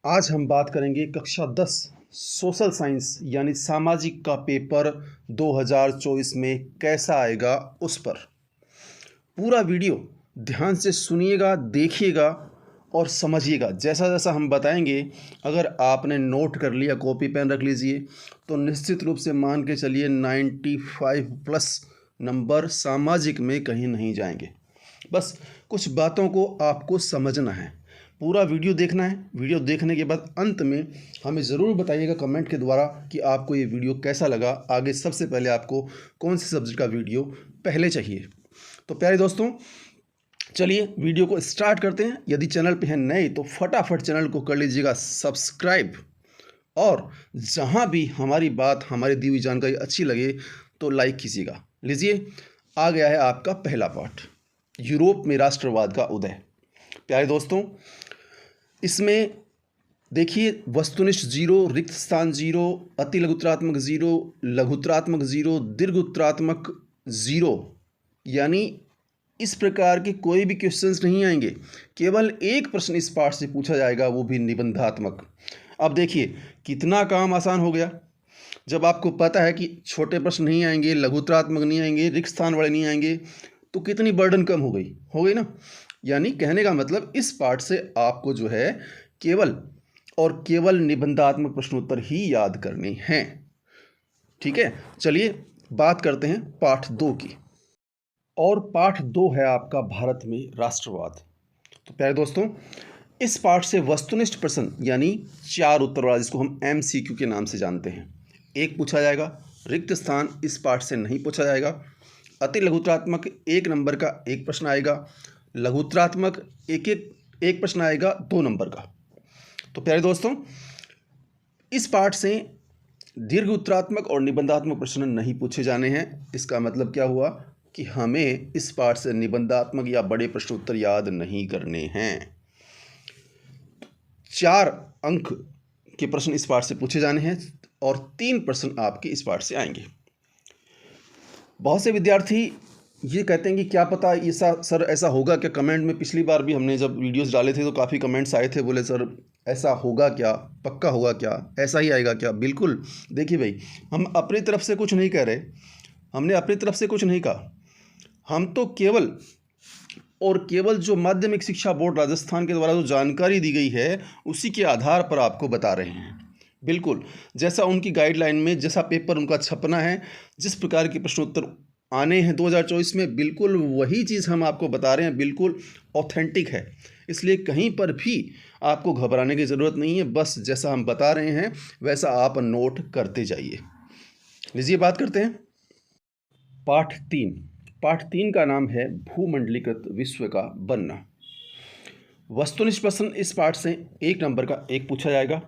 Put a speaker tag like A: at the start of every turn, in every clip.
A: आज हम बात करेंगे कक्षा 10 सोशल साइंस यानी सामाजिक का पेपर 2024 में कैसा आएगा उस पर। पूरा वीडियो ध्यान से सुनिएगा, देखिएगा और समझिएगा। जैसा जैसा हम बताएंगे, अगर आपने नोट कर लिया, कॉपी पेन रख लीजिए, तो निश्चित रूप से मान के चलिए 95 प्लस नंबर सामाजिक में कहीं नहीं जाएंगे। बस कुछ बातों को आपको समझना है, पूरा वीडियो देखना है। वीडियो देखने के बाद अंत में हमें ज़रूर बताइएगा कमेंट के द्वारा कि आपको ये वीडियो कैसा लगा। आगे सबसे पहले आपको कौन से सब्जेक्ट का वीडियो पहले चाहिए। तो प्यारे दोस्तों, चलिए वीडियो को स्टार्ट करते हैं। यदि चैनल पे हैं नए तो फटाफट चैनल को कर लीजिएगा सब्सक्राइब, और जहाँ भी हमारी बात, हमारी दी हुई जानकारी अच्छी लगे तो लाइक कीजिएगा। लीजिए, आ गया है आपका पहला पार्ट, यूरोप में राष्ट्रवाद का उदय। प्यारे दोस्तों, इसमें देखिए, वस्तुनिष्ठ 0, रिक्त स्थान 0, अति लघुत्रात्मक 0, लघुत्रात्मक 0, दीर्घ उत्तरात्मक 0, यानी इस प्रकार के कोई भी क्वेश्चंस नहीं आएंगे। केवल एक प्रश्न इस पाठ से पूछा जाएगा, वो भी निबंधात्मक। अब देखिए कितना काम आसान हो गया। जब आपको पता है कि छोटे प्रश्न नहीं आएंगे, लघुत्रात्मक नहीं आएंगे, रिक्त स्थान वाले नहीं आएंगे, तो कितनी बर्डन कम हो गई ना। यानी कहने का मतलब, इस पाठ से आपको जो है केवल और केवल निबंधात्मक प्रश्नोत्तर ही याद करने हैं। ठीक है, चलिए बात करते हैं पाठ 2 की। और पाठ 2 है आपका भारत में राष्ट्रवाद। तो प्यारे दोस्तों, इस पाठ से वस्तुनिष्ठ प्रश्न यानी 4 उत्तर वाला, जिसको हम MCQ के नाम से जानते हैं, एक पूछा जाएगा। रिक्त स्थान इस पाठ से नहीं पूछा जाएगा। अति लघुत्रात्मक 1 नंबर का एक प्रश्न आएगा। लघुत्रात्मक एक प्रश्न आएगा 2 नंबर का। तो प्यारे दोस्तों, इस पाठ से दीर्घ उत्तरात्मक और निबंधात्मक प्रश्न नहीं पूछे जाने हैं। इसका मतलब क्या हुआ कि हमें इस पाठ से निबंधात्मक या बड़े प्रश्न उत्तर याद नहीं करने हैं। 4 अंक के प्रश्न इस पाठ से पूछे जाने हैं और 3 प्रश्न आपके इस पाठ से आएंगे। बहुत से विद्यार्थी ये कहते हैं कि क्या पता ऐसा सर, ऐसा होगा क्या। कमेंट में पिछली बार भी हमने जब वीडियोस डाले थे तो काफ़ी कमेंट्स आए थे, बोले सर ऐसा होगा क्या, पक्का होगा क्या, ऐसा ही आएगा क्या। बिल्कुल, देखिए भाई, हम अपनी तरफ से कुछ नहीं कह रहे, हमने अपनी तरफ से कुछ नहीं कहा। हम तो केवल और केवल जो माध्यमिक शिक्षा बोर्ड राजस्थान के द्वारा जो जानकारी दी गई है, उसी के आधार पर आपको बता रहे हैं। बिल्कुल जैसा उनकी गाइडलाइन में, जैसा पेपर उनका छपना है, जिस प्रकार के प्रश्नोत्तर आने हैं 2024 में, बिल्कुल वही चीज़ हम आपको बता रहे हैं। बिल्कुल ऑथेंटिक है, इसलिए कहीं पर भी आपको घबराने की ज़रूरत नहीं है। बस जैसा हम बता रहे हैं वैसा आप नोट करते जाइए। लीजिए बात करते हैं पाठ 3। पाठ 3 का नाम है भूमंडलीकृत विश्व का बनना। वस्तुनिष्ठ प्रश्न इस पाठ से 1 नंबर का एक पूछा जाएगा,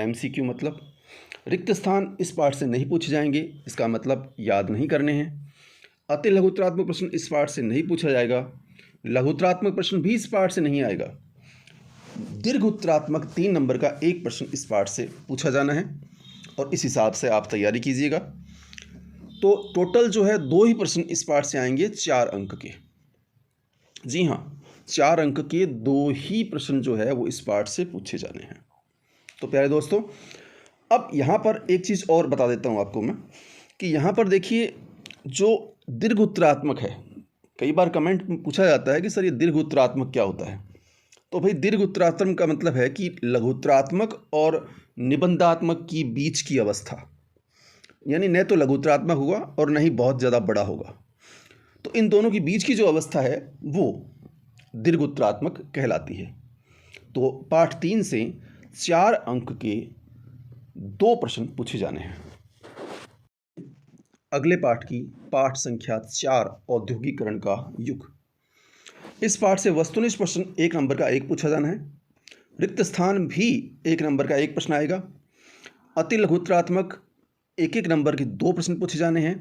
A: MCQ मतलब। रिक्त स्थान इस पाठ से नहीं पूछे जाएंगे, इसका मतलब याद नहीं करने हैं। अति लघुत्रात्मक प्रश्न इस पाठ से नहीं पूछा जाएगा। लघुत्रात्मक प्रश्न भी इस पाठ से नहीं आएगा। दीर्घ उत्तरात्मक 3 नंबर का एक प्रश्न इस पाठ से पूछा जाना है और इस हिसाब से आप तैयारी कीजिएगा। तो टोटल जो है 2 ही प्रश्न इस पाठ से आएंगे 4 अंक के। जी हाँ, 4 अंक के 2 ही प्रश्न जो है वो इस पाठ से पूछे जाने हैं। तो प्यारे दोस्तों, अब यहाँ पर एक चीज़ और बता देता हूँ आपको मैं, कि यहाँ पर देखिए जो दीर्घ उत्तरात्मक है, कई बार कमेंट में पूछा जाता है कि सर ये दीर्घ उत्तरात्मक क्या होता है। तो भाई, दीर्घ उत्तरात्मक का मतलब है कि लघुत्रात्मक और निबंधात्मक की बीच की अवस्था, यानी न तो लघुत्रात्मक होगा और न ही बहुत ज़्यादा बड़ा होगा। तो इन दोनों की बीच की जो अवस्था है वो दीर्घ उत्तरात्मक कहलाती है। तो पाठ 3 से 4 अंक के 2 प्रश्न पूछे जाने हैं। अगले पाठ की पाठ संख्या 4, औद्योगिकरण का युग। इस पाठ से वस्तुनिष्ठ प्रश्न 1 नंबर का एक पूछा जाना है। रिक्त स्थान भी 1 नंबर का एक प्रश्न आएगा। अति लघुत्रात्मक 1 नंबर के 2 प्रश्न पूछे जाने हैं।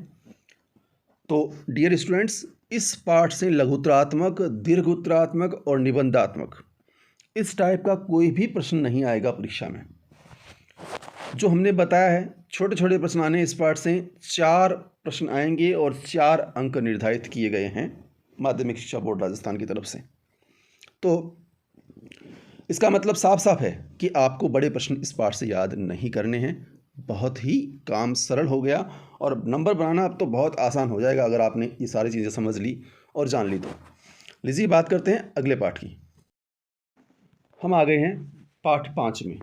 A: तो डियर स्टूडेंट्स, इस पाठ से लघुत्रात्मक, दीर्घ उत्तरात्मक और निबंधात्मक इस टाइप का कोई भी प्रश्न नहीं आएगा परीक्षा में। जो हमने बताया है, छोटे छोटे प्रश्न आने इस पाठ से। 4 प्रश्न आएंगे और 4 अंक निर्धारित किए गए हैं माध्यमिक शिक्षा बोर्ड राजस्थान की तरफ से। तो इसका मतलब साफ साफ है कि आपको बड़े प्रश्न इस पाठ से याद नहीं करने हैं। बहुत ही काम सरल हो गया और नंबर बनाना अब तो बहुत आसान हो जाएगा अगर आपने ये सारी चीज़ें समझ ली और जान ली तो। लीजिए बात करते हैं अगले पाठ की। हम आ गए हैं पाठ 5 में।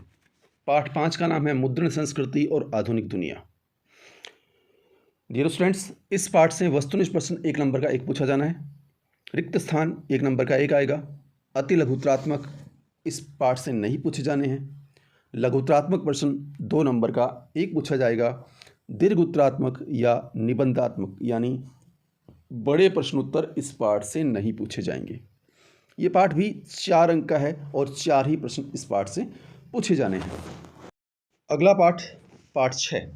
A: पाठ 5 का नाम है मुद्रण संस्कृति और आधुनिक दुनिया। डियर स्टूडेंट्स, इस पाठ से वस्तुनिष्ठ प्रश्न 1 नंबर का 1 पूछा जाना है। रिक्त स्थान 1 नंबर का 1 आएगा। अति लघुत्रात्मक इस पाठ से नहीं पूछे जाने हैं। लघुत्रात्मक प्रश्न 2 नंबर का 1 पूछा जाएगा। दीर्घ उत्तरात्मक या निबंधात्मक यानी बड़े प्रश्नोत्तर इस पाठ से नहीं पूछे जाएंगे। ये पाठ भी 4 अंक का है और 4 ही प्रश्न इस पाठ से पूछे जाने हैं। अगला पाठ 6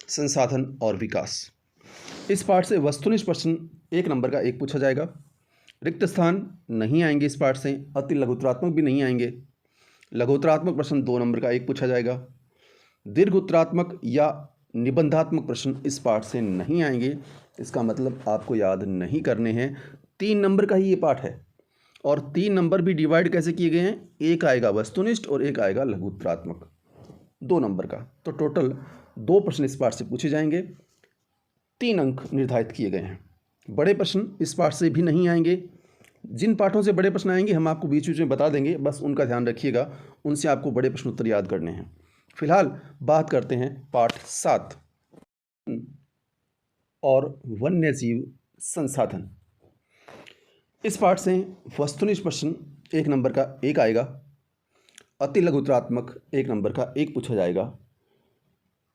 A: संसाधन और विकास। इस पाठ से वस्तुनिष्ठ प्रश्न 1 नंबर का 1 पूछा जाएगा। रिक्त स्थान नहीं आएंगे इस पाठ से। अति लघुत्रात्मक भी नहीं आएंगे। लघुत्रात्मक प्रश्न 2 नंबर का 1 पूछा जाएगा। दीर्घ उत्तरात्मक या निबंधात्मक प्रश्न इस पाठ से नहीं आएंगे। इसका मतलब आपको याद नहीं करने हैं। 3 नंबर का ही ये पाठ है और 3 नंबर भी डिवाइड कैसे किए गए हैं, 1 आएगा वस्तुनिष्ठ और 1 आएगा लघुत्रात्मक 2 नंबर का। तो टोटल 2 प्रश्न इस पाठ से पूछे जाएंगे। 3 अंक निर्धारित किए गए हैं। बड़े प्रश्न इस पाठ से भी नहीं आएंगे। जिन पाठों से बड़े प्रश्न आएंगे हम आपको बीच बीच में बता देंगे, बस उनका ध्यान रखिएगा, उनसे आपको बड़े प्रश्न उत्तर याद करने हैं। फिलहाल बात करते हैं पाठ 7 और वन्यजीव संसाधन। इस पाठ से वस्तुनिष्ठ प्रश्न 1 नंबर का 1 आएगा। अति लघुत्रात्मक 1 नंबर का 1 पूछा जाएगा।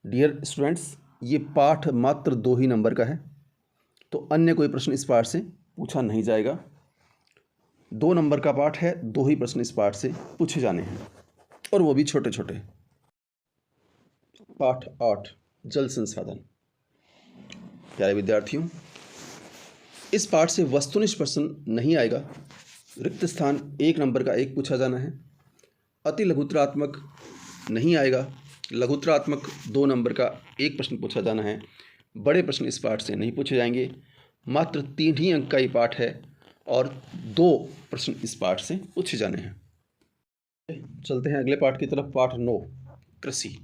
A: डियर स्टूडेंट्स, ये पाठ मात्र 2 ही नंबर का है, तो अन्य कोई प्रश्न इस पाठ से पूछा नहीं जाएगा। 2 नंबर का पाठ है, 2 ही प्रश्न इस पाठ से पूछे जाने हैं और वो भी छोटे छोटे। पाठ 8 जल संसाधन। प्यारे विद्यार्थियों, इस पाठ से वस्तुनिष्ठ प्रश्न नहीं आएगा। रिक्त स्थान 1 नंबर का 1 पूछा जाना है। अति लघुत्रात्मक नहीं आएगा। लघुत्रात्मक 2 नंबर का 1 प्रश्न पूछा जाना है। बड़े प्रश्न इस पाठ से नहीं पूछे जाएंगे। मात्र 3 ही अंक का ये पाठ है और 2 प्रश्न इस पाठ से पूछे जाने हैं। चलते हैं अगले पाठ की तरफ। पाठ 9 कृषि।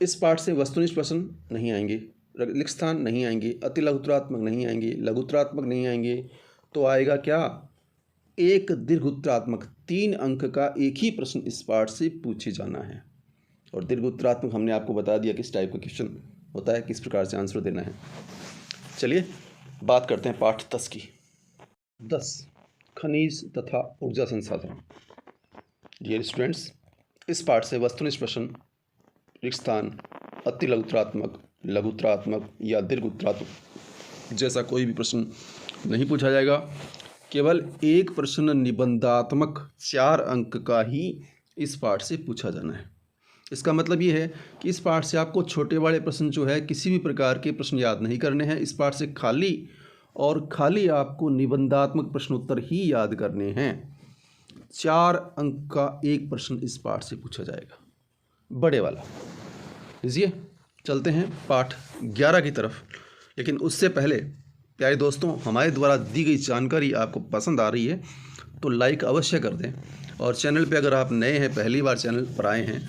A: इस पाठ से वस्तुनिष्ठ प्रश्न नहीं आएंगे। रिक्त स्थान नहीं आएंगे। अति लघुत्रात्मक नहीं आएंगे। लघुत्रात्मक नहीं आएंगे। तो आएगा क्या, 1 दीर्घ उत्तरात्मक 3 अंक का 1 ही प्रश्न इस पाठ से पूछे जाना है। और दीर्घ उत्तरात्मक हमने आपको बता दिया किस टाइप का क्वेश्चन होता है, किस प्रकार से आंसर देना है। चलिए बात करते हैं पाठ 10 की। 10 खनिज तथा ऊर्जा संसाधन। डियर स्टूडेंट्स, इस पाठ से वस्तुनिष्ठ प्रश्न रिक्त स्थान, अति लघुत्रात्मक, लघुत्रात्मक या दीर्घ उत्तरात्मक जैसा कोई भी प्रश्न नहीं पूछा जाएगा। केवल 1 प्रश्न निबंधात्मक 4 अंक का ही इस पाठ से पूछा जाना है। इसका मतलब ये है कि इस पाठ से आपको छोटे बड़े प्रश्न जो है किसी भी प्रकार के प्रश्न याद नहीं करने हैं। इस पाठ से खाली आपको निबंधात्मक प्रश्नोत्तर ही याद करने हैं। 4 अंक का 1 प्रश्न इस पाठ से पूछा जाएगा, बड़े वाला। लीजिए चलते हैं पाठ 11 की तरफ। लेकिन उससे पहले प्यारे दोस्तों, हमारे द्वारा दी गई जानकारी आपको पसंद आ रही है तो लाइक अवश्य कर दें और चैनल पे अगर आप नए हैं, पहली बार चैनल पर आए हैं,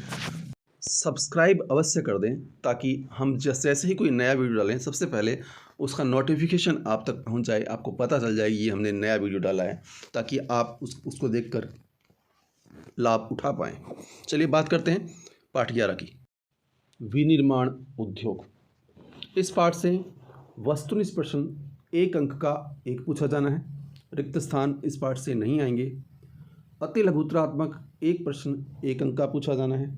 A: सब्सक्राइब अवश्य कर दें ताकि हम जैसे ही कोई नया वीडियो डालें सबसे पहले उसका नोटिफिकेशन आप तक पहुंच जाए, आपको पता चल जाए ये हमने नया वीडियो डाला है, ताकि आप उसको देखकर लाभ उठा पाएँ। चलिए बात करते हैं पाठ 11 की। विनिर्माण उद्योग। इस पाठ से वस्तुनिष्ठ प्रश्न 1 अंक का 1 पूछा जाना है। रिक्त स्थान इस पाठ से नहीं आएंगे। अति लघुत्रात्मक 1 प्रश्न 1 अंक का पूछा जाना है।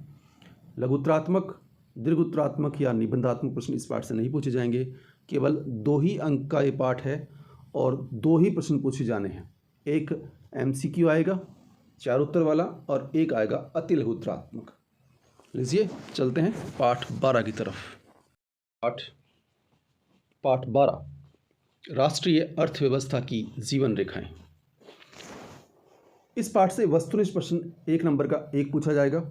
A: लघुत्रात्मक, दीर्घ उत्तरात्मक या निबंधात्मक प्रश्न इस पाठ से नहीं पूछे जाएंगे। केवल 2 ही अंक का ये पाठ है और 2 ही प्रश्न पूछे जाने हैं। 1 MCQ आएगा 4 उत्तर वाला और 1 आएगा अति लघुत्रात्मक। लीजिए चलते हैं पाठ 12 की तरफ। पाठ 12 राष्ट्रीय अर्थव्यवस्था की जीवन रेखाएं। इस पाठ से वस्तुनिष्ठ प्रश्न 1 नंबर का 1 पूछा जाएगा।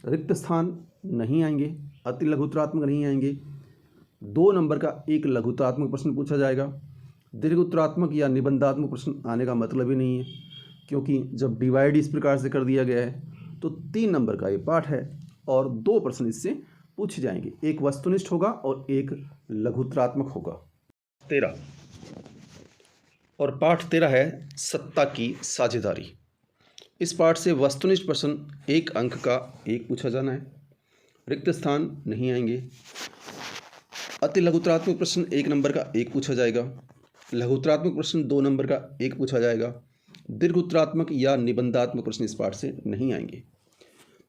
A: रिक्त स्थान नहीं आएंगे। अति लघुत्रात्मक नहीं आएंगे। 2 नंबर का 1 लघुत्रात्मक प्रश्न पूछा जाएगा। दीर्घ उत्तरात्मक या निबंधात्मक प्रश्न आने का मतलब ही नहीं है। क्योंकि जब डिवाइड इस प्रकार से कर दिया गया है तो 3 नंबर का ये पाठ है और 2 प्रश्न इससे पूछे जाएंगे, एक वस्तुनिष्ठ होगा और एक लघुत्रात्मक होगा। 13 और पाठ 13 है सत्ता की साझेदारी। इस पाठ से वस्तुनिष्ठ प्रश्न 1 अंक का 1 पूछा जाना है, रिक्त स्थान नहीं आएंगे। अति लघुत्रात्मक प्रश्न 1 नंबर का 1 पूछा जाएगा, लघुत्रात्मक प्रश्न 2 नंबर का 1 पूछा जाएगा, दीर्घोत्तरात्मक या निबंधात्मक प्रश्न इस पाठ से नहीं आएंगे।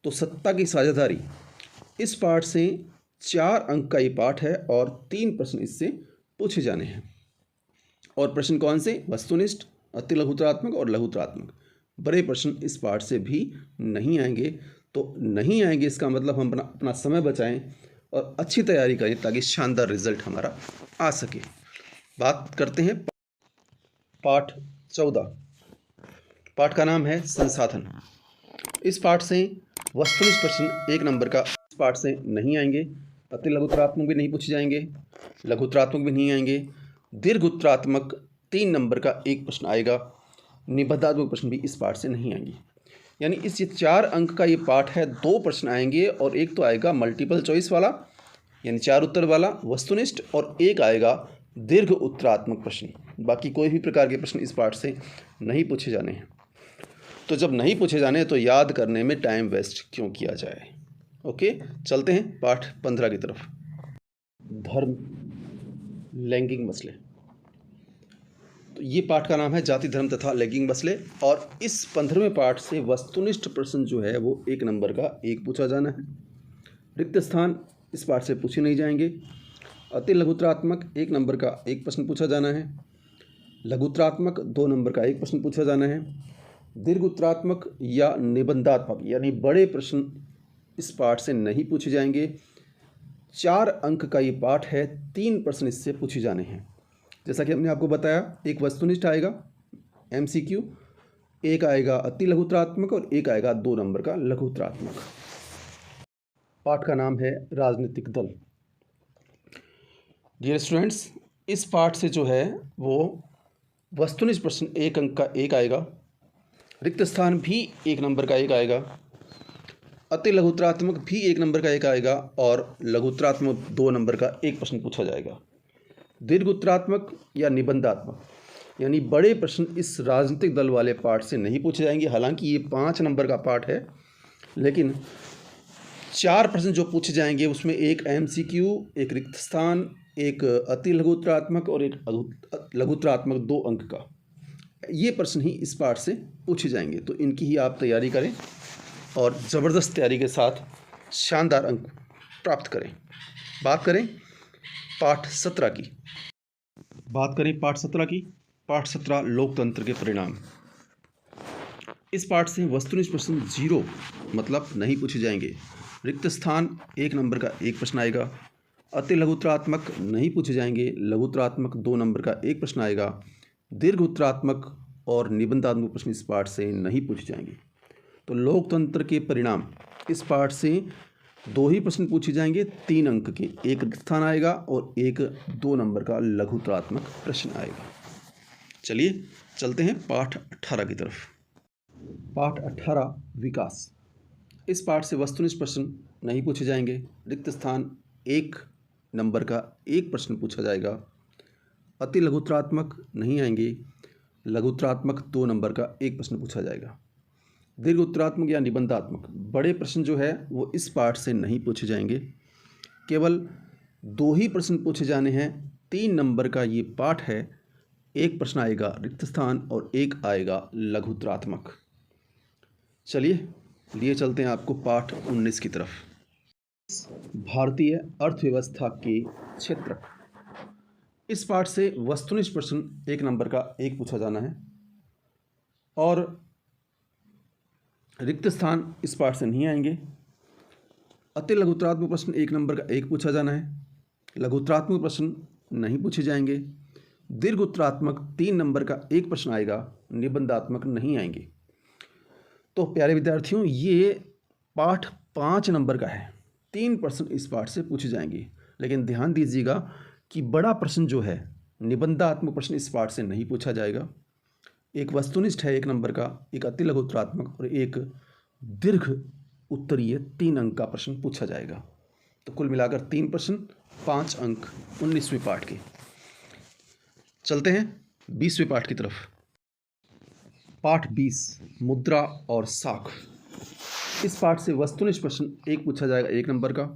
A: तो सत्ता की साझेदारी इस पाठ से 4 अंक का ये पाठ है और 3 प्रश्न इससे पूछे जाने हैं। और प्रश्न कौन से? वस्तुनिष्ठ, अति लघुत्रात्मक और लघुत्रात्मक। बड़े प्रश्न इस पाठ से भी नहीं आएंगे। तो नहीं आएंगे इसका मतलब हम अपना समय बचाएं और अच्छी तैयारी करें ताकि शानदार रिजल्ट हमारा आ सके। बात करते हैं पाठ 14। पाठ का नाम है संसाधन। इस पाठ से वस्तुनिष्ठ प्रश्न 1 नंबर का इस पाठ से नहीं आएंगे, अति लघुत्रात्मक भी नहीं पूछे जाएंगे, लघुत्रात्मक भी नहीं आएंगे, दीर्घोत्तरात्मक 3 नंबर का 1 प्रश्न आएगा, निबंधात्मक प्रश्न भी इस पाठ से नहीं आएंगे। यानी इस 4 अंक का ये पाठ है, 2 प्रश्न आएंगे और एक तो आएगा मल्टीपल चॉइस वाला यानी 4 उत्तर वाला वस्तुनिष्ठ और एक आएगा दीर्घ उत्तरात्मक प्रश्न। बाकी कोई भी प्रकार के प्रश्न इस पाठ से नहीं पूछे जाने हैं। तो जब नहीं पूछे जाने तो याद करने में टाइम वेस्ट क्यों किया जाए। ओके, चलते हैं पाठ 15 की तरफ। धर्म, लैंगिक मसले। तो ये पाठ का नाम है जाति, धर्म तथा लैंगिक मसले और इस 15वें पाठ से वस्तुनिष्ठ प्रश्न जो है वो 1 नंबर का 1 पूछा जाना है। रिक्त स्थान इस पाठ से पूछे नहीं जाएंगे। अति लघुत्रात्मक 1 नंबर का 1 प्रश्न पूछा जाना है, लघुत्रात्मक 2 नंबर का 1 प्रश्न पूछा जाना है, दीर्घोत्तरात्मक या निबंधात्मक यानी बड़े प्रश्न इस पाठ से नहीं पूछे जाएंगे। 4 अंक का ये पाठ है, 3 प्रश्न इससे पूछे जाने हैं। जैसा कि हमने आपको बताया, एक वस्तुनिष्ठ आएगा MCQ, एक आएगा अति लघुत्रात्मक और एक आएगा 2 नंबर का लघुत्रात्मक। पाठ का नाम है राजनीतिक दल। डियर स्टूडेंट्स, इस पाठ से जो है वो वस्तुनिष्ठ प्रश्न 1 अंक का 1 आएगा, रिक्त स्थान भी 1 नंबर का 1 आएगा, अति लघुत्रात्मक भी 1 नंबर का 1 आएगा और लघुत्रात्मक 2 नंबर का 1 प्रश्न पूछा जाएगा। दीर्घोत्तरात्मक या निबंधात्मक यानी बड़े प्रश्न इस राजनीतिक दल वाले पाठ से नहीं पूछे जाएंगे। हालांकि ये 5 नंबर का पाठ है, लेकिन 4 प्रश्न जो पूछे जाएंगे उसमें एक MCQ, एक रिक्त स्थान, एक अति लघुत्रात्मक और एक लघुत्रात्मक 2 अंक का, ये प्रश्न ही इस पाठ से पूछे जाएंगे। तो इनकी ही आप तैयारी करें और ज़बरदस्त तैयारी के साथ शानदार अंक प्राप्त करें। बात करें पाठ 17 की। पाठ 17 लोकतंत्र के परिणाम। इस पाठ से वस्तुनिष्ठ प्रश्न 0 मतलब नहीं पूछे जाएंगे। रिक्त स्थान 1 नंबर का 1 प्रश्न आएगा, अति लघुत्रात्मक नहीं पूछे जाएंगे, लघुत्रात्मक 2 नंबर का 1 प्रश्न आएगा, दीर्घोत्तरात्मक और निबंधात्मक प्रश्न इस पाठ से नहीं पूछे जाएंगे। तो लोकतंत्र के परिणाम इस पाठ से 2 ही प्रश्न पूछे जाएंगे, 3 अंक के, एक रिक्त स्थान आएगा और एक 2 नंबर का लघुत्रात्मक प्रश्न आएगा। चलिए चलते हैं पाठ 18 की तरफ। पाठ 18 विकास। इस पाठ से वस्तुनिष्ठ प्रश्न नहीं पूछे जाएंगे, रिक्त स्थान 1 नंबर का 1 प्रश्न पूछा जाएगा, अति लघुत्रात्मक नहीं आएंगे, लघुत्रात्मक 2 नंबर का 1 प्रश्न पूछा जाएगा। दीर्घोत्तरात्मक या निबंधात्मक बड़े प्रश्न जो है वो इस पाठ से नहीं पूछे जाएंगे। केवल 2 ही प्रश्न पूछे जाने हैं, 3 नंबर का ये पाठ है, 1 प्रश्न आएगा रिक्त स्थान और 1 आएगा लघुत्रात्मक। चलिए लिए चलते हैं आपको पाठ 19 की तरफ। भारतीय अर्थव्यवस्था के क्षेत्र। इस पाठ से वस्तुनिष्ठ प्रश्न 1 नंबर का 1 पूछा जाना है और रिक्त स्थान इस पाठ से नहीं आएंगे। अति लघुत्रात्मक प्रश्न 1 नंबर का 1 पूछा जाना है, लघुत्रात्मक प्रश्न नहीं पूछे जाएंगे, दीर्घोत्तरात्मक 3 नंबर का 1 प्रश्न आएगा, निबंधात्मक नहीं आएंगे। तो प्यारे विद्यार्थियों, ये पाठ 5 नंबर का है, 3 प्रश्न इस पाठ से पूछे जाएंगे। लेकिन ध्यान दीजिएगा कि बड़ा प्रश्न जो है निबंधात्मक प्रश्न इस पाठ से नहीं पूछा जाएगा। एक वस्तुनिष्ठ है 1 नंबर का, एक अति लघु उत्तरात्मक और एक दीर्घ उत्तरीय 3 अंक का प्रश्न पूछा जाएगा। तो कुल मिलाकर 3 प्रश्न, 5 अंक 19वें पाठ के। चलते हैं 20वें पाठ की तरफ। पाठ 20 मुद्रा और साख। इस पाठ से वस्तुनिष्ठ प्रश्न 1 पूछा जाएगा 1 नंबर का।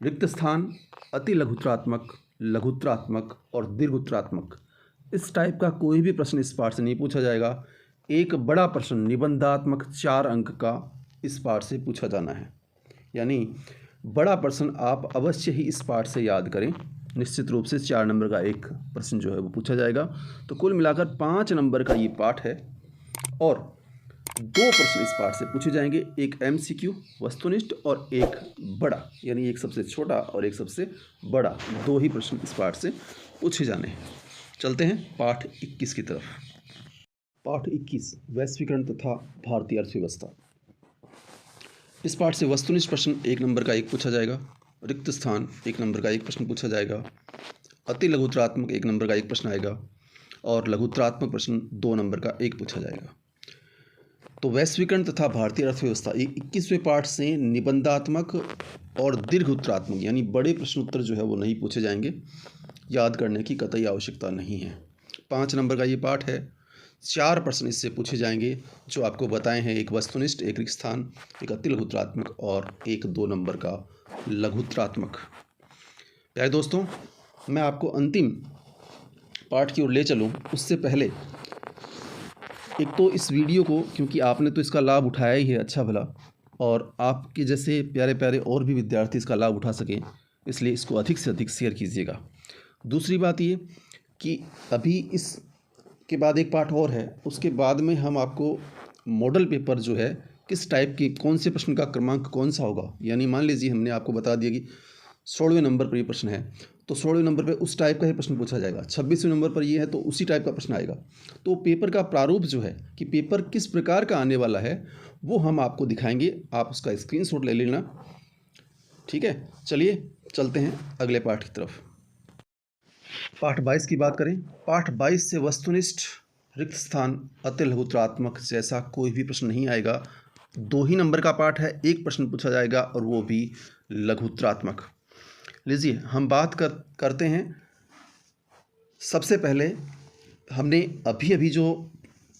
A: रिक्त स्थान अति लघुत्तरात्मक, लघुत्तरात्मक और दीर्घोत्तरात्मक, इस टाइप का कोई भी प्रश्न इस पाठ से नहीं पूछा जाएगा। एक बड़ा प्रश्न निबंधात्मक 4 अंक का इस पाठ से पूछा जाना है, यानी बड़ा प्रश्न आप अवश्य ही इस पाठ से याद करें। निश्चित रूप से 4 नंबर का एक प्रश्न जो है वो पूछा जाएगा। तो कुल मिलाकर 5 नंबर का ये पाठ है और 2 प्रश्न इस पाठ से पूछे जाएंगे, एक MCQ वस्तुनिष्ठ और एक बड़ा, यानी एक सबसे छोटा और एक सबसे बड़ा, 2 ही प्रश्न इस पाठ से पूछे जाने हैं। चलते हैं पाठ 21 की तरफ। पाठ 21 वैश्वीकरण तथा भारतीय अर्थव्यवस्था। इस पाठ से वस्तुनिष्ठ प्रश्न 1 नंबर का 1 पूछा जाएगा। रिक्त स्थान 1 नंबर का 1 प्रश्न पूछा जाएगा। अति लघुत्तरात्मक 1 नंबर का 1 प्रश्न आएगा और लघुत्तरात्मक प्रश्न 2 नंबर का 1 पूछा जाएगा। तो वैश्वीकरण तथा भारतीय अर्थव्यवस्था 21वें पाठ से निबंधात्मक और दीर्घ उत्तरात्मक यानी बड़े प्रश्न उत्तर जो है वो नहीं पूछे जाएंगे, याद करने की कतई आवश्यकता नहीं है। 5 नंबर का ये पाठ है। 4 प्रश्न इससे पूछे जाएंगे जो आपको बताए हैं, एक वस्तुनिष्ठ, एक रिक्त स्थान, एक अति लघुत्तरात्मक और एक 2 नंबर का लघुत्तरात्मक। प्यारे दोस्तों, मैं आपको अंतिम पाठ की ओर ले चलूँ उससे पहले एक तो इस वीडियो को, क्योंकि आपने तो इसका लाभ उठाया ही है अच्छा भला, और आपके जैसे प्यारे प्यारे और भी विद्यार्थी इसका लाभ उठा सकें, इसलिए इसको अधिक से अधिक शेयर कीजिएगा। दूसरी बात ये कि अभी इसके बाद एक पाठ और है, उसके बाद में हम आपको मॉडल पेपर जो है किस टाइप की, कौन से प्रश्न का क्रमांक कौन सा होगा, यानी मान लीजिए हमने आपको बता दिया कि 16वें नंबर पर ये प्रश्न है तो 16वें नंबर पर उस टाइप का ही प्रश्न पूछा जाएगा। 26वें नंबर पर ये है तो उसी टाइप का प्रश्न आएगा। तो पेपर का प्रारूप जो है कि पेपर किस प्रकार का आने वाला है वो हम आपको दिखाएंगे, आप उसका स्क्रीनशॉट ले लेना, ठीक है। चलिए चलते हैं अगले पाठ की तरफ। पाठ 22 की बात करें। पाठ 22 से वस्तुनिष्ठ, रिक्त स्थान, अति लघुत्तरात्मक जैसा कोई भी प्रश्न नहीं आएगा। 2 ही नंबर का पाठ है, 1 प्रश्न पूछा जाएगा और वो भी लघुत्तरात्मक। लीजिए हम बात करते हैं। सबसे पहले हमने अभी जो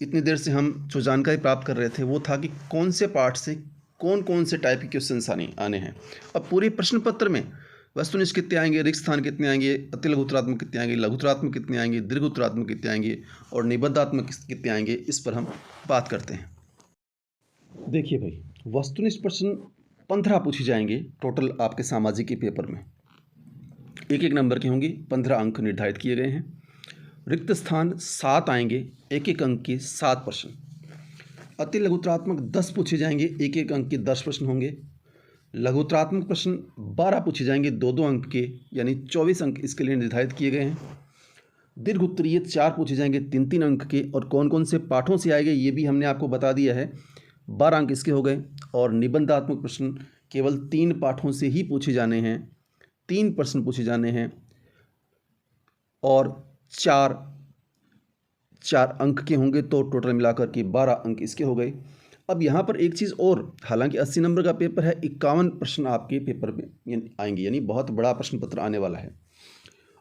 A: इतनी देर से हम जो जानकारी प्राप्त कर रहे थे वो था कि कौन से पाठ से कौन कौन से टाइप के क्वेश्चंस आने हैं। अब पूरे प्रश्न पत्र में वस्तुनिष्ठ कितने आएंगे, रिक्त स्थान कितने आएंगे, अति लघुत्तरात्मक कितने आएंगे, लघुत्तरात्मक कितने आएंगे, दीर्घोत्तरात्मक कितने आएंगे और निबंधात्मक कितने आएंगे, इस पर हम बात करते हैं। देखिए भाई, वस्तुनिष्ठ प्रश्न 15 पूछे जाएंगे टोटल आपके सामाजिक के पेपर में, 1-1 नंबर के होंगे, 15 अंक निर्धारित किए गए हैं। रिक्त स्थान 7 आएंगे, 1-1 अंक के 7 प्रश्न। अति लघुत्तरात्मक 10 पूछे जाएंगे, 1-1 अंक के 10 प्रश्न होंगे। लघुत्तरात्मक प्रश्न 12 पूछे जाएंगे, 2-2 अंक के, यानी 24 अंक इसके लिए निर्धारित किए गए हैं। दीर्घ उत्तरीय 4 पूछे जाएंगे, 3-3 अंक के, और कौन कौन से पाठों से आएंगे ये भी हमने आपको बता दिया है, 12 अंक इसके हो गए। और निबंधात्मक प्रश्न केवल 3 पाठों से ही पूछे जाने हैं, 3 प्रश्न पूछे जाने हैं और 4 अंक के होंगे, तो टोटल मिलाकर के 12 अंक इसके हो गए। अब यहाँ पर एक चीज़ और, हालांकि 80 नंबर का पेपर है, 51 प्रश्न आपके पेपर में आएंगे, यानी बहुत बड़ा प्रश्न पत्र आने वाला है।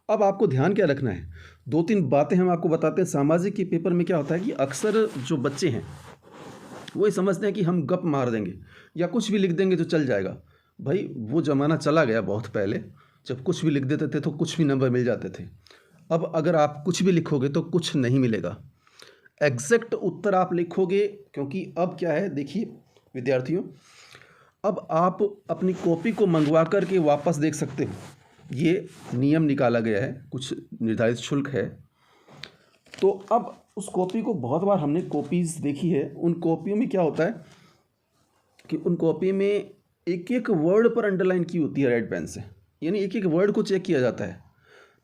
A: अब आपको ध्यान क्या रखना है, 2-3 बातें हम आपको बताते हैं। सामाजिक के पेपर में क्या होता है कि अक्सर जो बच्चे हैं वो ये समझते हैं कि हम गप मार देंगे या कुछ भी लिख देंगे तो चल जाएगा। भाई वो ज़माना चला गया बहुत पहले, जब कुछ भी लिख देते थे तो कुछ भी नंबर मिल जाते थे। अब अगर आप कुछ भी लिखोगे तो कुछ नहीं मिलेगा, एग्जैक्ट उत्तर आप लिखोगे। क्योंकि अब क्या है, देखिए विद्यार्थियों, अब आप अपनी कॉपी को मंगवा कर के वापस देख सकते हो, ये नियम निकाला गया है, कुछ निर्धारित शुल्क है। तो अब उस कॉपी को बहुत बार हमने कॉपीज़ देखी है, उन कॉपियों में क्या होता है कि उन कॉपी में एक वर्ड पर अंडरलाइन की होती है रेड पेन से, यानी एक वर्ड को चेक किया जाता है।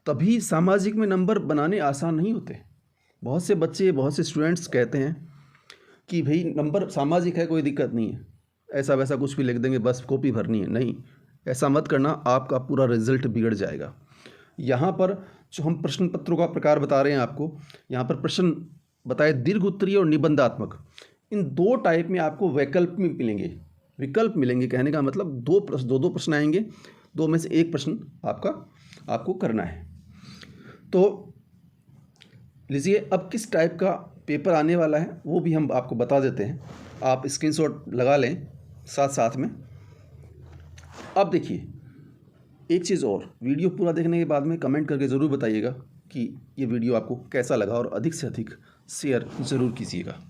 A: तभी सामाजिक में नंबर बनाने आसान नहीं होते। बहुत से बच्चे, बहुत से स्टूडेंट्स कहते हैं कि भाई नंबर सामाजिक है, कोई दिक्कत नहीं है, ऐसा वैसा कुछ भी लिख देंगे, बस कॉपी भरनी है। नहीं, ऐसा मत करना, आपका पूरा रिजल्ट बिगड़ जाएगा। यहाँ पर जो हम प्रश्न पत्रों का प्रकार बता रहे हैं आपको, यहाँ पर प्रश्न बताया दीर्घ उत्तरीय और निबंधात्मक। इन दो टाइप में आपको वैकल्प में मिलेंगे, विकल्प मिलेंगे। कहने का मतलब दो प्रश्न आएंगे, दो में से एक प्रश्न आपको करना है। तो लीजिए अब किस टाइप का पेपर आने वाला है वो भी हम आपको बता देते हैं, आप स्क्रीनशॉट लगा लें साथ साथ में। अब देखिए एक चीज़ और, वीडियो पूरा देखने के बाद में कमेंट करके ज़रूर बताइएगा कि ये वीडियो आपको कैसा लगा, और अधिक से अधिक शेयर ज़रूर कीजिएगा।